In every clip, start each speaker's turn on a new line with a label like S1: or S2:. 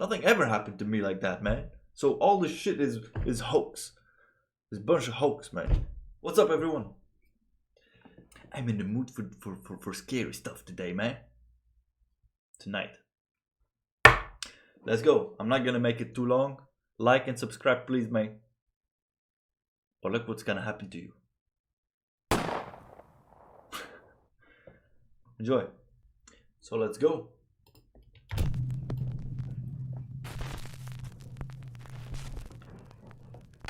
S1: Nothing ever happened to me like that, man. So all this shit is hoax. It's a bunch of hoax, man. What's up, everyone? I'm in the mood for scary stuff today, man. Tonight. Let's go. I'm not gonna make it too long. Like and subscribe, please, man. Or look what's gonna happen to you. Enjoy. So let's go.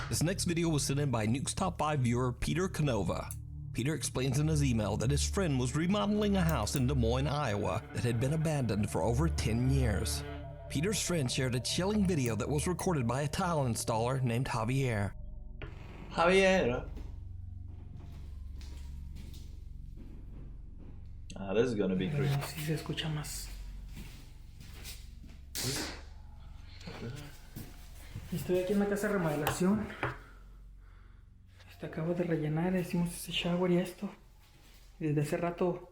S2: This next video was sent in by Nuke's top 5 viewer Peter Canova. Peter explains in his email that his friend was remodeling a house in Des Moines, Iowa that had been abandoned for over 10 years. Peter's friend shared a chilling video that was recorded by a tile installer named Javier.
S1: Javier. This is gonna be creepy.
S3: Si se escucha más. Estoy aquí en la casa de remodelación. Acabo de rellenar, hicimos ese shower y esto. Y desde hace rato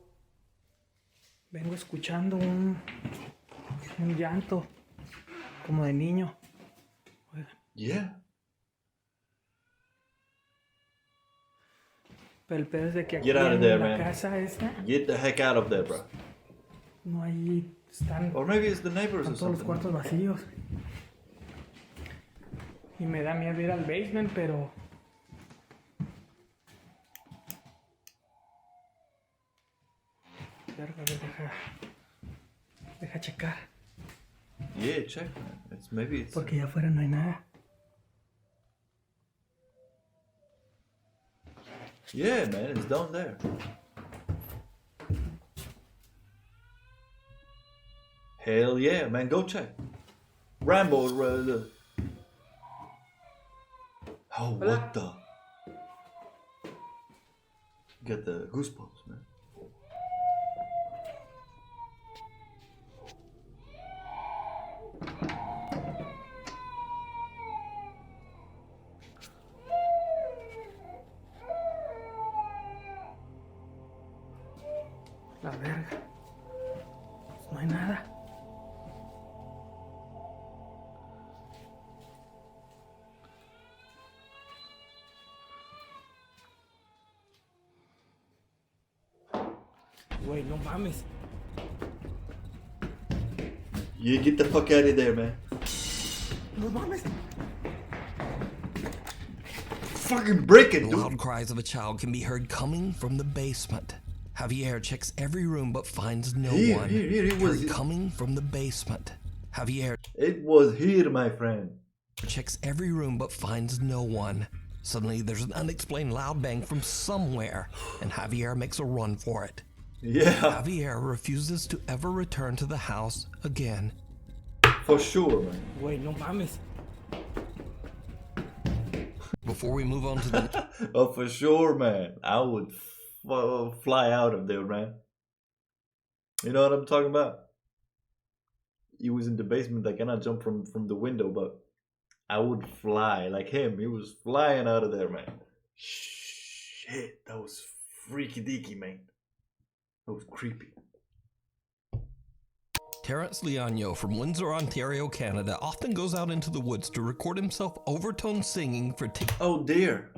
S3: vengo escuchando un llanto como de niño. Oigan.
S1: Yeah.
S3: Pero el pedo es de que aquí
S1: Get out of
S3: en
S1: there,
S3: la
S1: man.
S3: casa esta
S1: Get the heck out of there, bro.
S3: no hay, están
S1: Or maybe it's the neighbors or
S3: todos los
S1: something.
S3: cuartos vacíos. Y me da miedo ir al basement, pero deja checar.
S1: Yeah, check, man. Maybe it's.
S3: Porque allá afuera no hay nada.
S1: Yeah, man, it's down there. Hell yeah, man, go check. Rambo, oh, what the? Get the goosebumps, man.
S3: La verga. No hay nada. Güey, no mames.
S1: You get the fuck out of there, man.
S3: No mames.
S1: Fucking break it,
S2: The
S1: dude.
S2: loud cries of a child can be heard coming from the basement. Javier checks every room but finds no one.
S1: Here, it was.
S2: Heard coming from the basement. Javier
S1: It was here, my friend.
S2: checks every room but finds no one. Suddenly, there's an unexplained loud bang from somewhere, and Javier makes a run for it.
S1: Yeah,
S2: Javier refuses to ever return to the house again.
S1: for sure, man.
S3: Güey, no mames.
S2: Before we move on to the
S1: Oh, for sure, man. I would fly out of there, man. You know what I'm talking about? He was in the basement. I cannot jump from the window, but I would fly like him. He was flying out of there, man. Shit, that was freaky deaky, man. That was creepy.
S2: Terrence Leonio from Windsor, Ontario, Canada often goes out into the woods to record himself overtone singing for
S1: Oh, dear.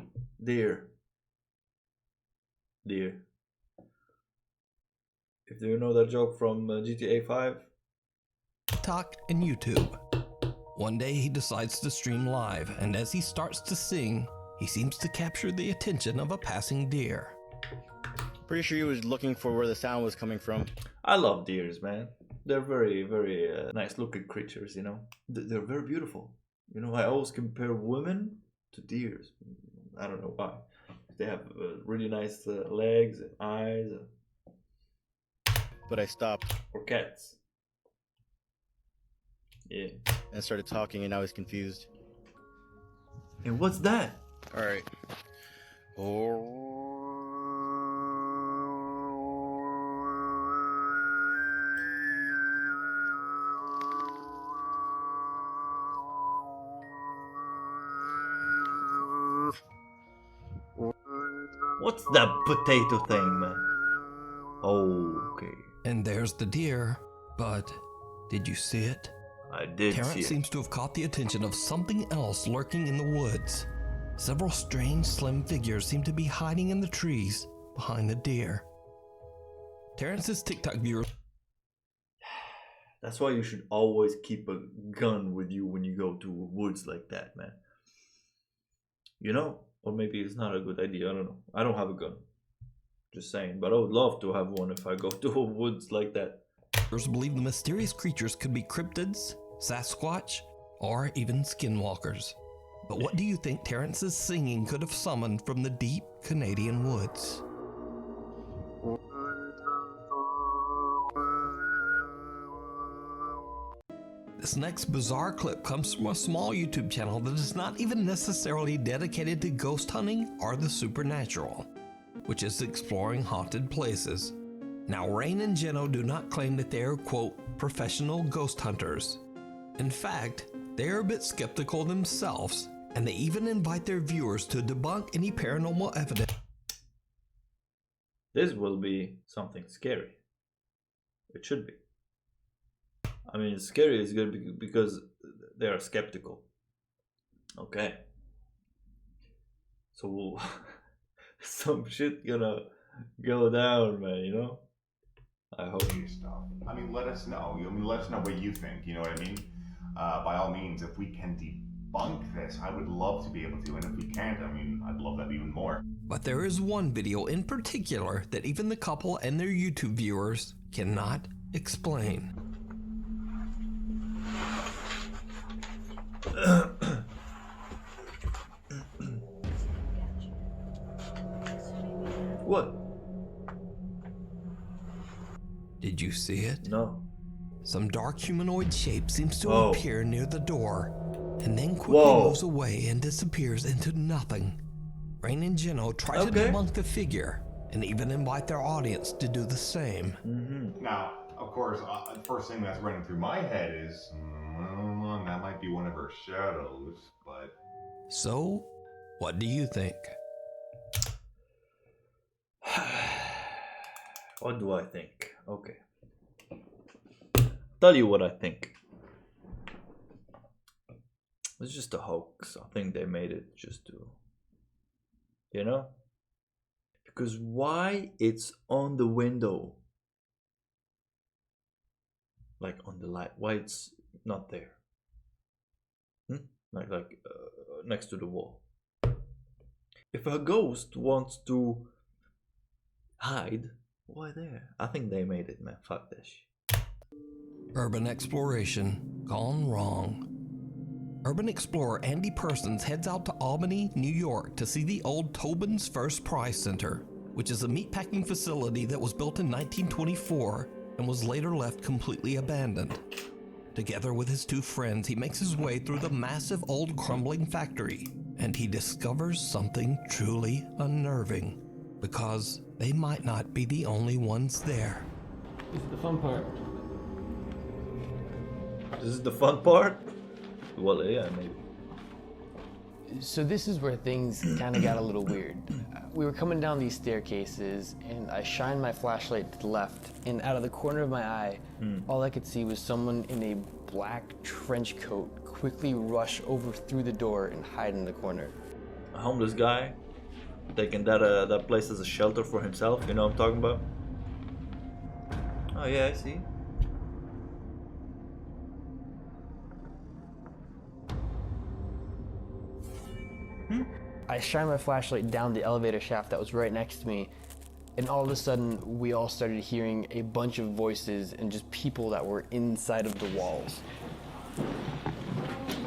S1: If you know that joke from GTA 5,
S2: TikTok and YouTube. One day he decides to stream live, and as he starts to sing, he seems to capture the attention of a passing deer.
S4: Pretty sure he was looking for where the sound was coming from.
S1: I love deers, man. They're very, very nice looking creatures, you know. They're very beautiful. You know, I always compare women to deers. I don't know why. They have really nice legs and eyes.
S4: But I stopped
S1: Or cats. Yeah.
S4: and started talking, and now he's confused.
S1: And what's that?
S4: All right.
S1: What's that potato thing, man? Oh, okay.
S2: And there's the deer, but did you see it?
S1: I did
S2: Terrence
S1: see it.
S2: seems to have caught the attention of something else lurking in the woods. Several strange, slim figures seem to be hiding in the trees behind the deer. Terrence's TikTok viewers.
S1: That's why you should always keep a gun with you when you go to woods like that, man. You know? Or maybe it's not a good idea, I don't know. I don't have a gun. Just saying, but I would love to have one if I go to woods like that.
S2: Believe the mysterious creatures could be cryptids, Sasquatch, or even skinwalkers. But what do you think Terrence's singing could have summoned from the deep Canadian woods? This next bizarre clip comes from a small YouTube channel that is not even necessarily dedicated to ghost hunting or the supernatural, which is exploring haunted places. Now, Rain and Jeno do not claim that they are, quote, professional ghost hunters. In fact, they are a bit skeptical themselves, and they even invite their viewers to debunk any paranormal evidence.
S1: This will be something scary. It should be. I mean, scary is good because they are skeptical. Okay. So, some shit gonna go down, man, you know? I hope.
S5: Stuff. I mean, let us know. Let us know what you think. You know what I mean? By all means, if we can debunk this, I would love to be able to. And if we can't, I mean, I'd love that even more.
S2: But there is one video in particular that even the couple and their YouTube viewers cannot explain.
S1: What?
S2: Did you see it?
S1: No.
S2: Some dark humanoid shape seems to
S1: Whoa.
S2: appear near the door, and then quickly
S1: Whoa.
S2: moves away and disappears into nothing. Rain and Jeno try to
S1: Okay.
S2: debunk the figure, and even invite their audience to do the same.
S5: Now, of course, the first thing that's running through my head is, that might be one of her shadows, but...
S2: So, what do you think?
S1: What do I think? Okay. Tell you what I think. It's just a hoax. I think they made it just to, you know? Because why it's on the window? Like on the light. Why it's not there? Like next to the wall. If a ghost wants to hide, why there? I think they made it, man. Fuck this shit.
S2: Urban exploration gone wrong. Urban explorer Andy Persons heads out to Albany, New York to see the old Tobin's First Prize Center, which is a meatpacking facility that was built in 1924 and was later left completely abandoned. Together with his two friends, he makes his way through the massive old crumbling factory, and he discovers something truly unnerving, because they might not be the only ones there.
S3: This is the fun part.
S1: This is the fun part? Well, yeah, maybe.
S6: So this is where things kind of got a little weird. We were coming down these staircases, and I shined my flashlight to the left, and out of the corner of my eye, all I could see was someone in a black trench coat quickly rush over through the door and hide in the corner.
S1: A homeless guy taking that place as a shelter for himself, you know what I'm talking about? Oh yeah, I see.
S6: I shined my flashlight down the elevator shaft that was right next to me, and all of a sudden we all started hearing a bunch of voices and just people that were inside of the walls.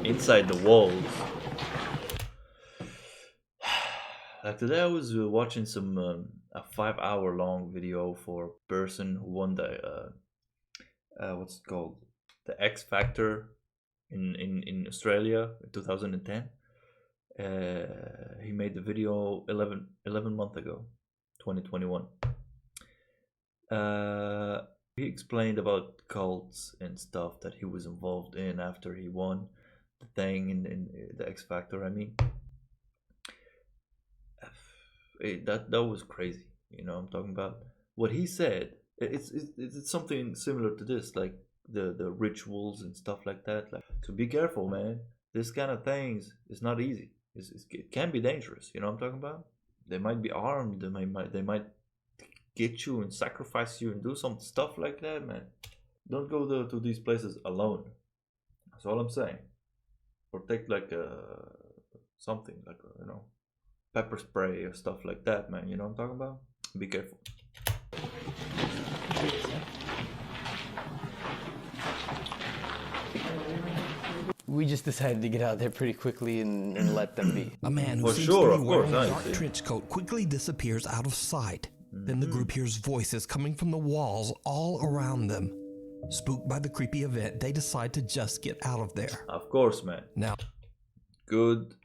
S1: Inside the walls. Today I was watching some a 5-hour long video for a person who won the what's it called, the X Factor in Australia in 2010. He made the video 11 months ago, 2021. He explained about cults and stuff that he was involved in after he won the thing in the X Factor. I mean, that was crazy. You know what I'm talking about? What he said, it's something similar to this. Like, the rituals and stuff like that. Like, so be careful, man. This kind of things is not easy. It can be dangerous. You know what I'm talking about? They might be armed. They might get you and sacrifice you and do some stuff like that, man. Don't go to these places alone. That's all I'm saying. Or take like something like pepper spray or stuff like that, man. You know what I'm talking about? Be careful.
S6: We just decided to get out there pretty quickly and let them be.
S2: A man who
S1: For
S2: seems
S1: sure,
S2: to
S1: of
S2: be
S1: course,
S2: wearing a
S1: I
S2: dark
S1: see.
S2: trench coat quickly disappears out of sight. Then the group hears voices coming from the walls all around them. Spooked by the creepy event, they decide to just get out of there.
S1: Of course, man.
S2: Now,
S1: Good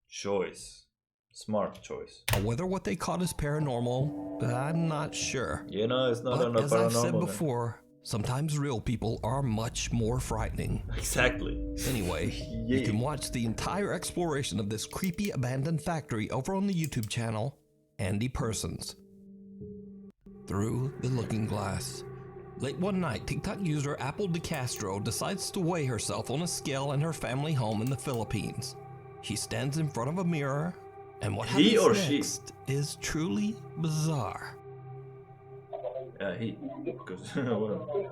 S1: choice. Smart choice.
S2: whether what they caught is paranormal, I'm not sure.
S1: You know, it's not on
S2: But
S1: a
S2: as I've said
S1: paranormal. Man.
S2: before, sometimes real people are much more frightening.
S1: Exactly.
S2: Anyway,
S1: Yeah.
S2: you can watch the entire exploration of this creepy abandoned factory over on the YouTube channel, Andy Persons. Through the Looking Glass. Late one night, TikTok user Apple DeCastro decides to weigh herself on a scale in her family home in the Philippines. She stands in front of a mirror, and what
S1: He
S2: happens
S1: or she?
S2: next is truly bizarre.
S1: Yeah, he. Because well.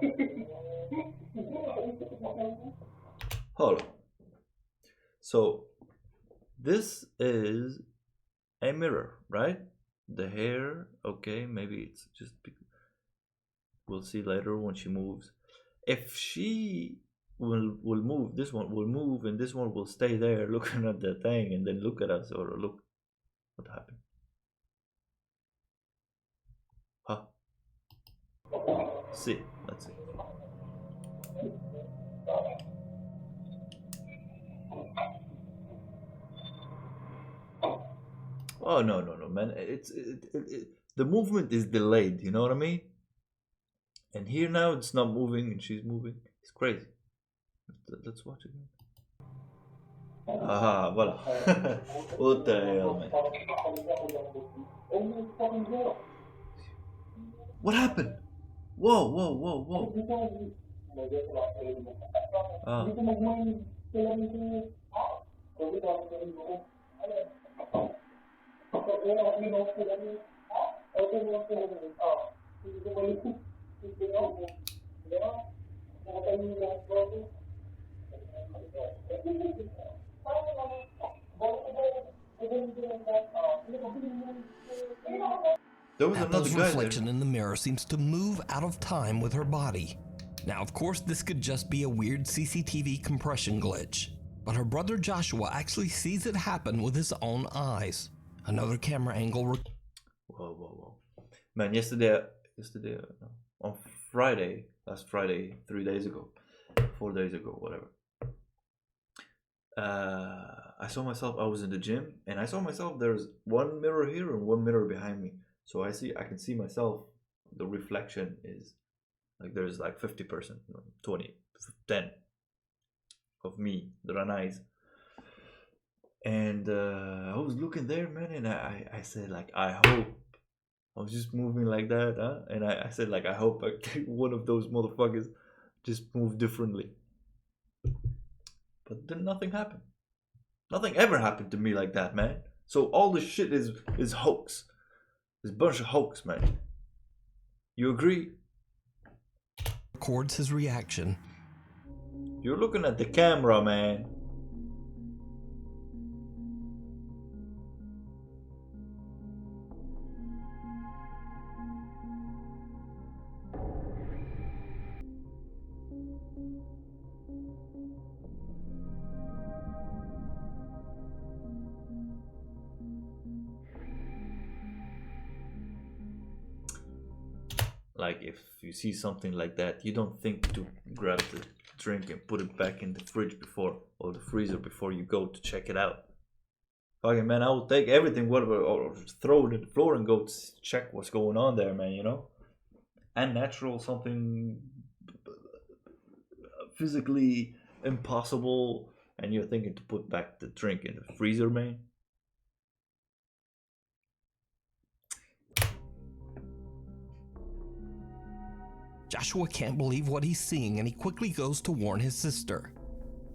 S1: Hold on. So this is a mirror, right? The hair, okay, maybe it's just. We'll see later when she moves. If she will move, this one will move, and this one will stay there looking at the thing, and then look at us or look. What happened? Huh? See, let's see. Oh no, man! The movement is delayed. You know what I mean? And here now it's not moving, and she's moving. It's crazy. Let's watch it. Haha, voilà. What the hell, man? What happened? Whoa. Ah. There was another
S2: Apple's
S1: guy there.
S2: reflection in the mirror seems to move out of time with her body. Now, of course, this could just be a weird CCTV compression glitch, but her brother Joshua actually sees it happen with his own eyes. Another camera angle.
S1: Whoa. Man, yesterday, no, on Friday, last Friday, 3 days ago, 4 days ago, whatever. I saw myself, I was in the gym, and I saw myself, there's one mirror here and one mirror behind me. So I can see myself, the reflection is, like there's like 50%, 20, 10 of me, the Drunighe. And I was looking there, man, and I said, like, I hope, I was just moving like that, huh? And I said, like, I hope one of those motherfuckers just move differently. But then nothing happened. Nothing ever happened to me like that, man. So all this shit is hoax. It's a bunch of hoax, man. You agree?
S2: Records his reaction.
S1: You're looking at the camera, man. Like, if you see something like that, you don't think to grab the drink and put it back in the fridge before, or the freezer before you go to check it out. Fucking man, I will take everything, whatever, or throw it in the floor and go check what's going on there, man, you know? Unnatural, something physically impossible, and you're thinking to put back the drink in the freezer, man?
S2: Joshua can't believe what he's seeing and he quickly goes to warn his sister.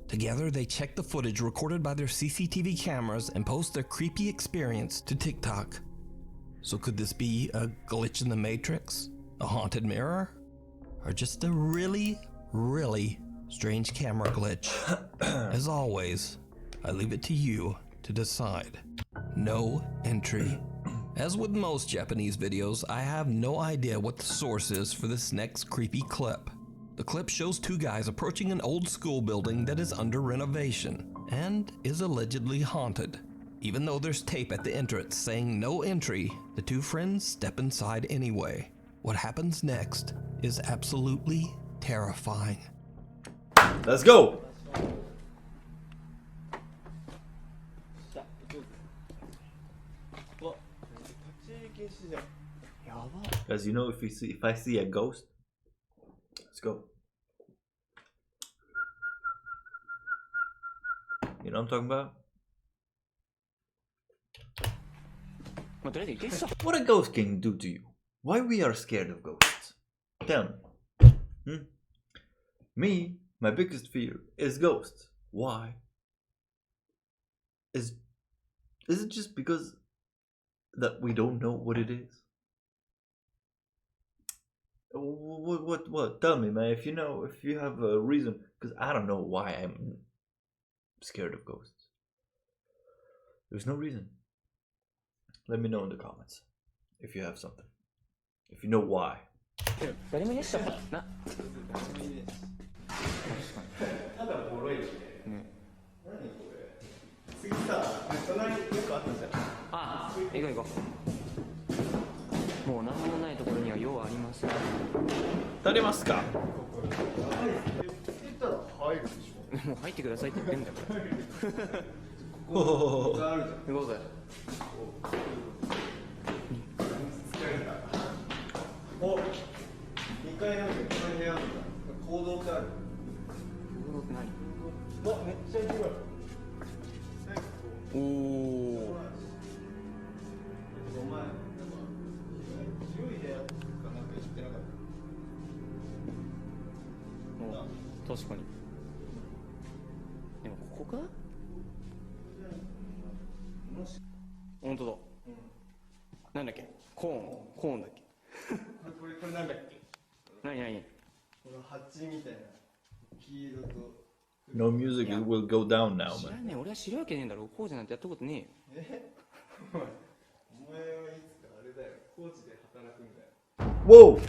S2: Together, they check the footage recorded by their CCTV cameras and post their creepy experience to TikTok. So could this be a glitch in the Matrix? A haunted mirror? Or just a really, really strange camera glitch? As always, I leave it to you to decide. No entry. As with most Japanese videos, I have no idea what the source is for this next creepy clip. The clip shows two guys approaching an old school building that is under renovation and is allegedly haunted. Even though there's tape at the entrance saying no entry, the two friends step inside anyway. What happens next is absolutely terrifying.
S1: Let's go! Guys, you know, if I see a ghost, let's go. You know what I'm talking about? What a ghost can do to you? Why we are scared of ghosts? Tell me. Me, my biggest fear is ghosts. Why? Is it just because that we don't know what it is? What? Tell me, man. If you have a reason, because I don't know why I'm scared of ghosts. There's no reason. Let me know in the comments if you have something. If you know why. No music, it will go down now, man. Whoa!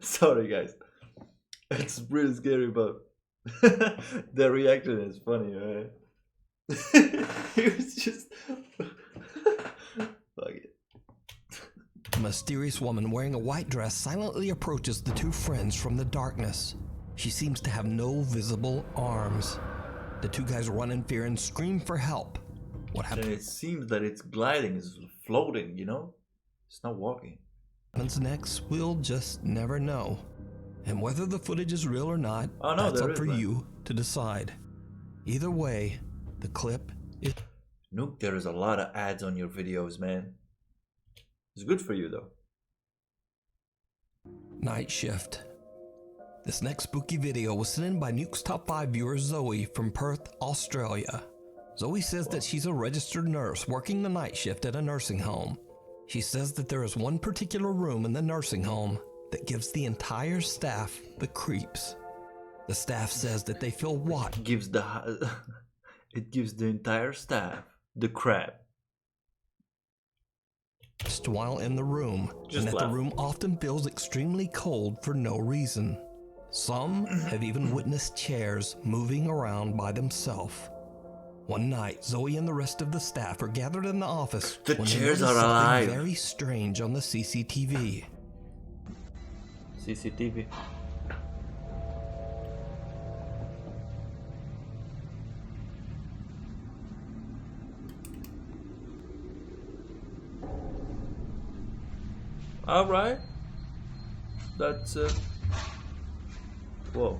S1: Sorry, guys. It's really scary, but the reaction is funny, right? It was just... Fuck it.
S2: A mysterious woman wearing a white dress silently approaches the two friends from the darkness. She seems to have no visible arms. The two guys run in fear and scream for help. What happens?
S1: And it seems that it's gliding, it's floating, you know? It's not walking.
S2: What happens next, we'll just never know. And whether the footage is real or not, that's up for you to decide. Either way, the clip is...
S1: Nuke, there is a lot of ads on your videos, man. It's good for you, though.
S2: Night Shift. This next spooky video was sent in by Nuke's Top 5 viewer Zoe from Perth, Australia. Zoe says that she's a registered nurse working the night shift at a nursing home. She says that there is one particular room in the nursing home that gives the entire staff the creeps. The staff says that they feel watched.
S1: It gives the entire staff the crap.
S2: While in the room, and that the room often feels extremely cold for no reason. Some have even witnessed chairs moving around by themselves. One night, Zoe and the rest of the staff are gathered in the office
S1: when
S2: chairs
S1: are alive.
S2: Very strange on the CCTV.
S1: CCTV. All right. That's whoa.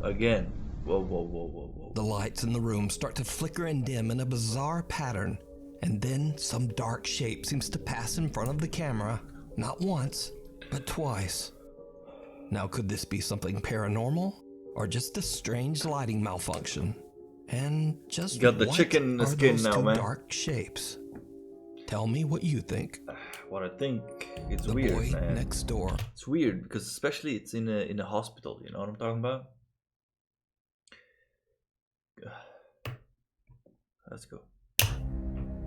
S1: Again. Whoa.
S2: The lights in the room start to flicker and dim in a bizarre pattern, And then some dark shape seems to pass in front of the camera, not once, but twice. Now, could this be something paranormal or just a strange lighting malfunction? And just
S1: Got the
S2: what
S1: chicken
S2: are
S1: skin
S2: those
S1: now,
S2: two
S1: man.
S2: dark shapes? Tell me what you think.
S1: What I think, it's
S2: The
S1: weird,
S2: boy
S1: man.
S2: next door.
S1: It's weird because especially it's in a hospital. You know what I'm talking about? Let's go.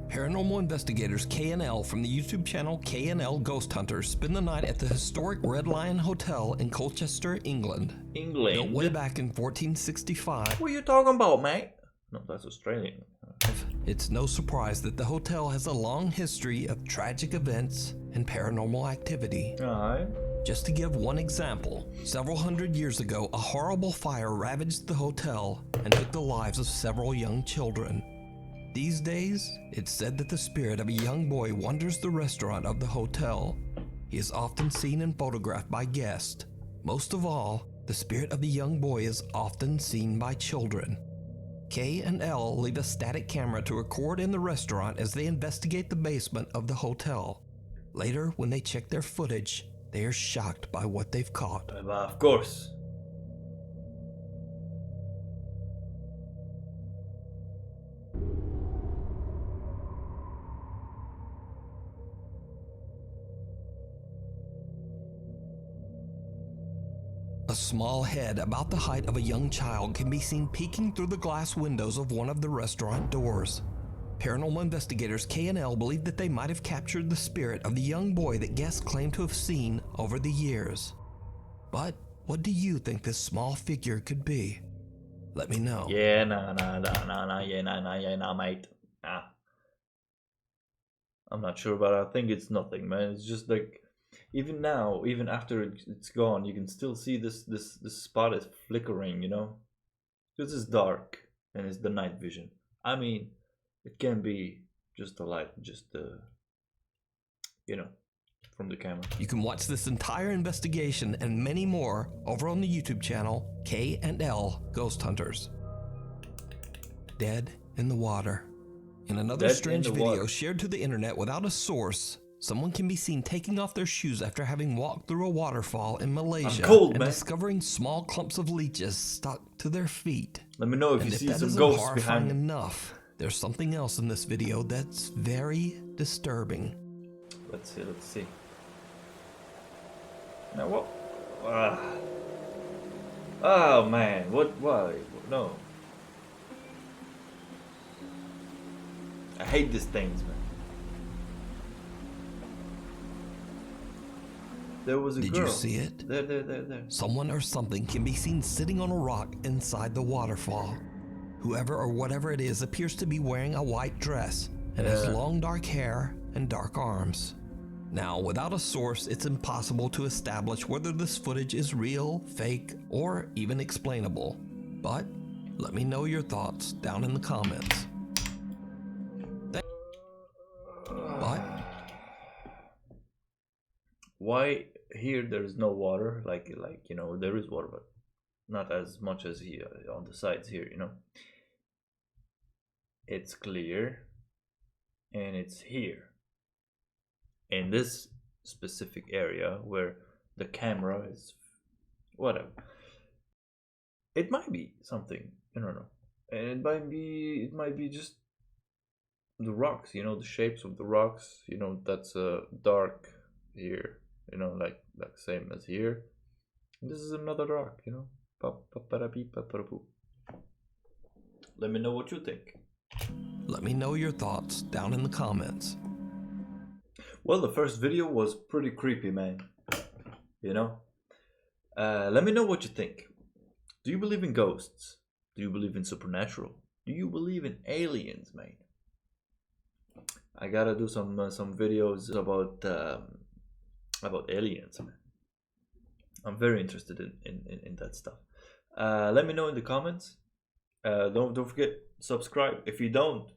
S2: Paranormal investigators K&L from the YouTube channel K&L Ghost Hunters spend the night at the historic Red Lion Hotel in Colchester, England. Built way
S1: England?
S2: back in 1465.
S1: What are you talking about, mate? No, that's Australian.
S2: It's no surprise that the hotel has a long history of tragic events and paranormal activity.
S1: Alright.
S2: Just to give one example, several hundred years ago, a horrible fire ravaged the hotel and took the lives of several young children. These days, it's said that the spirit of a young boy wanders the restaurant of the hotel. He is often seen and photographed by guests. Most of all, the spirit of the young boy is often seen by children. K and L leave a static camera to record in the restaurant as they investigate the basement of the hotel. Later, when they check their footage, they are shocked by what they've caught.
S1: Of course.
S2: A small head about the height of a young child can be seen peeking through the glass windows of one of the restaurant doors. Paranormal investigators K&L believe that they might have captured the spirit of the young boy that guests claim to have seen over the years. But what do you think this small figure could be? Let me know.
S1: Yeah, nah, mate. Nah. I'm not sure, but I think it's nothing, man. It's just like, even now, even after it's gone, you can still see this spot is flickering, you know? This is dark, and it's the night vision. I mean, it can be just a light, just you know, from the camera.
S2: You can watch this entire investigation and many more over on the YouTube channel K&L Ghost Hunters. Dead in the water. In another
S1: Dead
S2: strange
S1: in the
S2: video
S1: water.
S2: shared to the internet without a source, someone can be seen taking off their shoes after having walked through a waterfall in Malaysia
S1: cold,
S2: and
S1: man.
S2: discovering small clumps of leeches stuck to their feet.
S1: Let me know if
S2: And
S1: you
S2: if
S1: see
S2: that
S1: some
S2: isn't
S1: ghosts
S2: horrifying
S1: behind me.
S2: enough, there's something else in this video that's very disturbing.
S1: Let's see. Now what? Oh man, what? Why? No. I hate these things, man. There was a
S2: Did
S1: girl.
S2: you see it?
S1: There.
S2: Someone or something can be seen sitting on a rock inside the waterfall. Whoever or whatever it is appears to be wearing a white dress and has
S1: Yeah.
S2: long dark hair and dark arms. Now, without a source, it's impossible to establish whether this footage is real, fake, or even explainable. But let me know your thoughts down in the comments. But
S1: Why here there's no water? Like you know, there is water, but not as much as here on the sides here. You know, it's clear, and it's here in this specific area where the camera is. Whatever. It might be something. I don't know, and it might be just the rocks. You know, the shapes of the rocks. You know, that's dark here. You know, like same as here. This is another rock, you know. Let me know what you think.
S2: let me know your thoughts down in the comments.
S1: Well, the first video was pretty creepy, man. You know? Let me know what you think. Do you believe in ghosts? Do you believe in supernatural? Do you believe in aliens, man? I gotta do some videos about aliens, man. I'm very interested in that stuff. Let me know in the comments. Don't forget, subscribe. If you don't,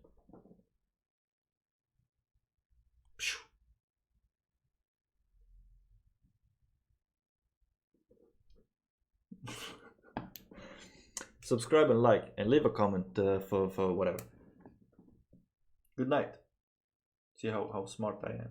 S1: subscribe and like and leave a comment for whatever. Good night. See how smart I am.